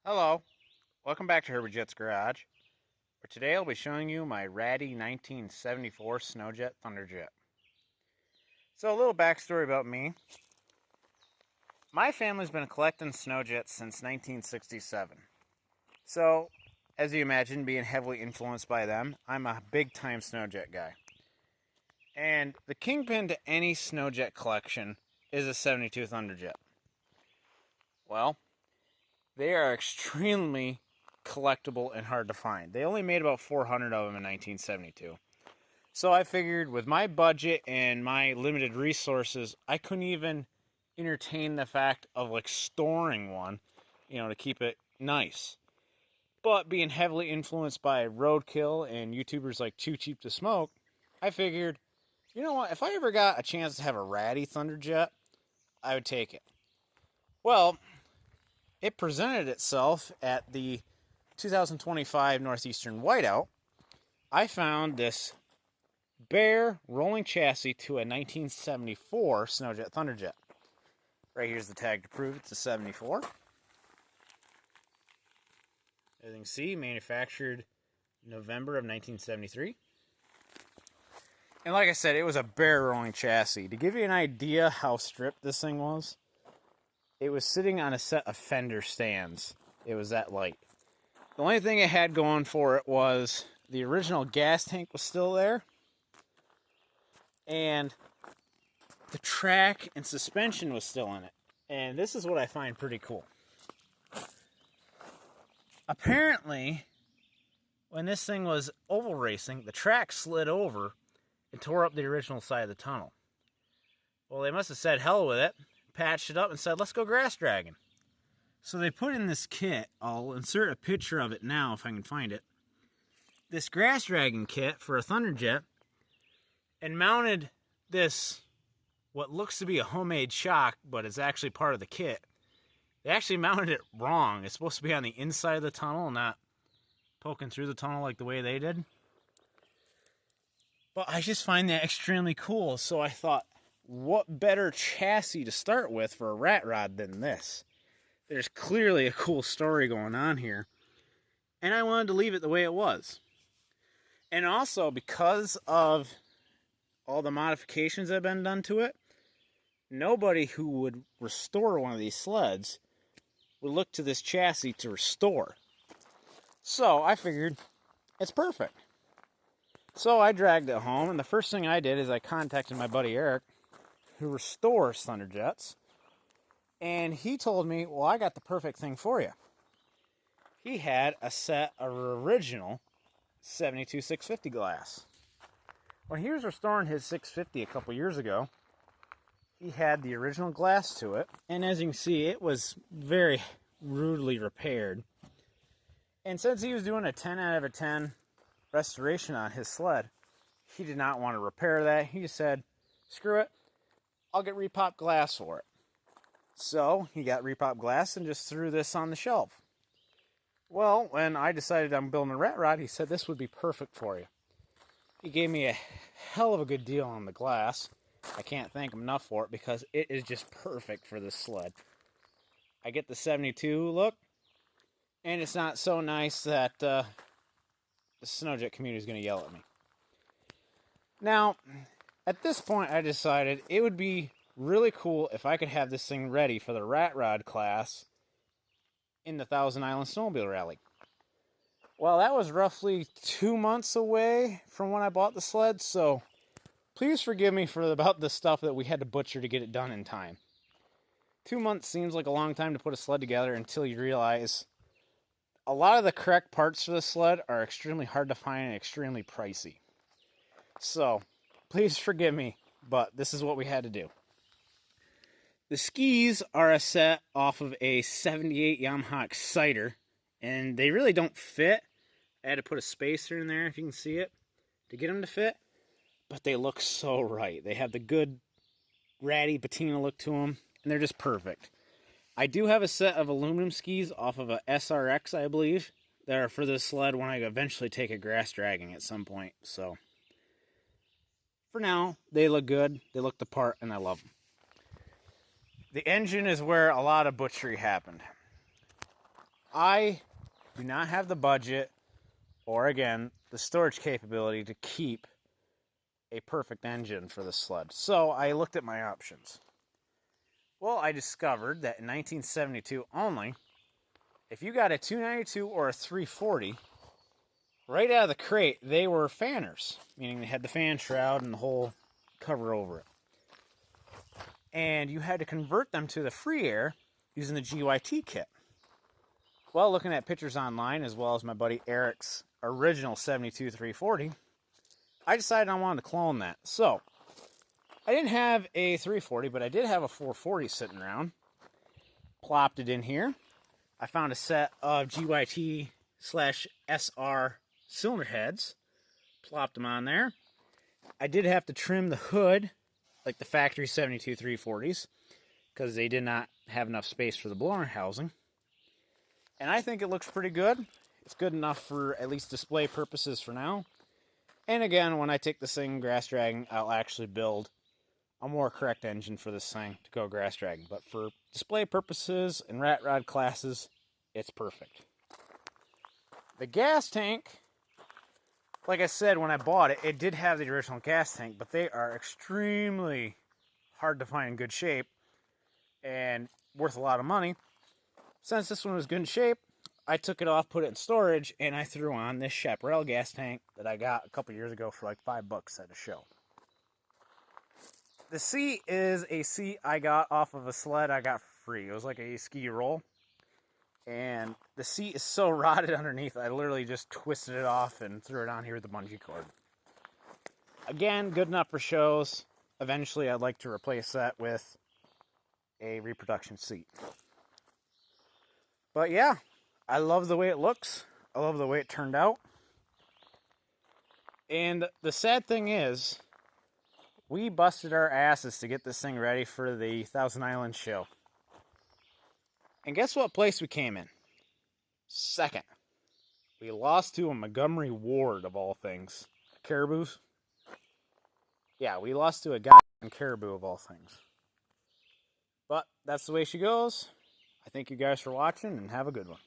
Hello, welcome back to Herbie Jet's Garage, where today I'll be showing you my ratty 1974 Sno Jet Thunder Jet. So a little backstory about me. My family's been collecting Sno Jets since 1967. So, as you imagine, being heavily influenced by them, I'm a big-time Sno Jet guy. And the kingpin to any Sno Jet collection is a 72 Thunder Jet. Well, they are extremely collectible and hard to find. They only made about 400 of them in 1972. So I figured with my budget and my limited resources, I couldn't even entertain the fact of like storing one, to keep it nice. But being heavily influenced by roadkill and YouTubers like Too Cheap to Smoke, I figured, you know what, if I ever got a chance to have a ratty Thunder Jet, I would take it. Well, it presented itself at the 2025 Northeastern Whiteout. I found this bare rolling chassis to a 1974 Sno Jet Thunder Jet. Right here's the tag to prove it's a 74. As you can see, manufactured November of 1973. And like I said, it was a bare rolling chassis. To give you an idea how stripped this thing was, it was sitting on a set of fender stands. It was that light. The only thing it had going for it was the original gas tank was still there. And the track and suspension was still in it. And this is what I find pretty cool. Apparently, when this thing was oval racing, the track slid over and tore up the original side of the tunnel. Well, they must have said hell with it, patched it up and said, let's go grass dragging. So they put in this kit. I'll insert a picture of it now if I can find it. This grass dragging kit for a Thunder Jet, and mounted this, what looks to be a homemade shock, but it's actually part of the kit. They actually mounted it wrong. It's supposed to be on the inside of the tunnel, not poking through the tunnel like the way they did. But I just find that extremely cool, so I thought, what better chassis to start with for a rat rod than this? There's clearly a cool story going on here. And I wanted to leave it the way it was. And also, because of all the modifications that have been done to it, nobody who would restore one of these sleds would look to this chassis to restore. So I figured it's perfect. So I dragged it home, and the first thing I did is I contacted my buddy Eric, who restores Thunder Jets, and he told me, well, I got the perfect thing for you. He had a set of original 72 650 glass. When he was restoring his 650 a couple years ago, he had the original glass to it, and as you can see, it was very rudely repaired. And since he was doing a 10 out of a 10 restoration on his sled, he did not want to repair that. He just said, screw it, I'll get repop glass for it. So he got repop glass and just threw this on the shelf. Well, when I decided I'm building a rat rod, he said this would be perfect for you. He gave me a hell of a good deal on the glass. I can't thank him enough for it because it is just perfect for this sled. I get the 72 look, and it's not so nice that the Sno Jet community is going to yell at me. Now, at this point, I decided it would be really cool if I could have this thing ready for the rat rod class in the Thousand Island Snowmobile Rally. Well, that was roughly 2 months away from when I bought the sled, so please forgive me for about the stuff that we had to butcher to get it done in time. 2 months seems like a long time to put a sled together until you realize a lot of the correct parts for the sled are extremely hard to find and extremely pricey. So, please forgive me, but this is what we had to do. The skis are a set off of a 78 Yamaha Exciter, and they really don't fit. I had to put a spacer in there, if you can see it, to get them to fit, but they look so right. They have the good ratty patina look to them, and they're just perfect. I do have a set of aluminum skis off of a SRX, I believe, that are for this sled when I eventually take a grass dragging at some point, so for now, they look good, they look the part, and I love them. The engine is where a lot of butchery happened. I do not have the budget or, again, the storage capability to keep a perfect engine for the sled. So I looked at my options. Well, I discovered that in 1972 only, if you got a 292 or a 340, right out of the crate, they were fanners, meaning they had the fan shroud and the whole cover over it. And you had to convert them to the free air using the GYT kit. Well, looking at pictures online, as well as my buddy Eric's original 72 340, I decided I wanted to clone that. So, I didn't have a 340, but I did have a 440 sitting around. Plopped it in here. I found a set of GYT/SR cylinder heads. Plopped them on there. I did have to trim the hood, like the factory 72 340s, because they did not have enough space for the blower housing. And I think it looks pretty good. It's good enough for at least display purposes for now. And again, when I take this thing grass dragging, I'll actually build a more correct engine for this thing to go grass dragging. But for display purposes and rat rod classes, it's perfect. The gas tank, like I said, when I bought it, it did have the original gas tank, but they are extremely hard to find in good shape and worth a lot of money. Since this one was good in shape, I took it off, put it in storage, and I threw on this Chaparral gas tank that I got a couple years ago for like $5 at a show. The seat is a seat I got off of a sled I got for free. It was like a ski roll. And the seat is so rotted underneath, I literally just twisted it off and threw it on here with the bungee cord. Again, good enough for shows. Eventually, I'd like to replace that with a reproduction seat. But yeah, I love the way it looks. I love the way it turned out. And the sad thing is, we busted our asses to get this thing ready for the Thousand Islands show. And guess what place we came in? Second. We lost to a Montgomery Ward, of all things. Caribous? Yeah, we lost to a goddamn caribou, of all things. But that's the way she goes. I thank you guys for watching, and have a good one.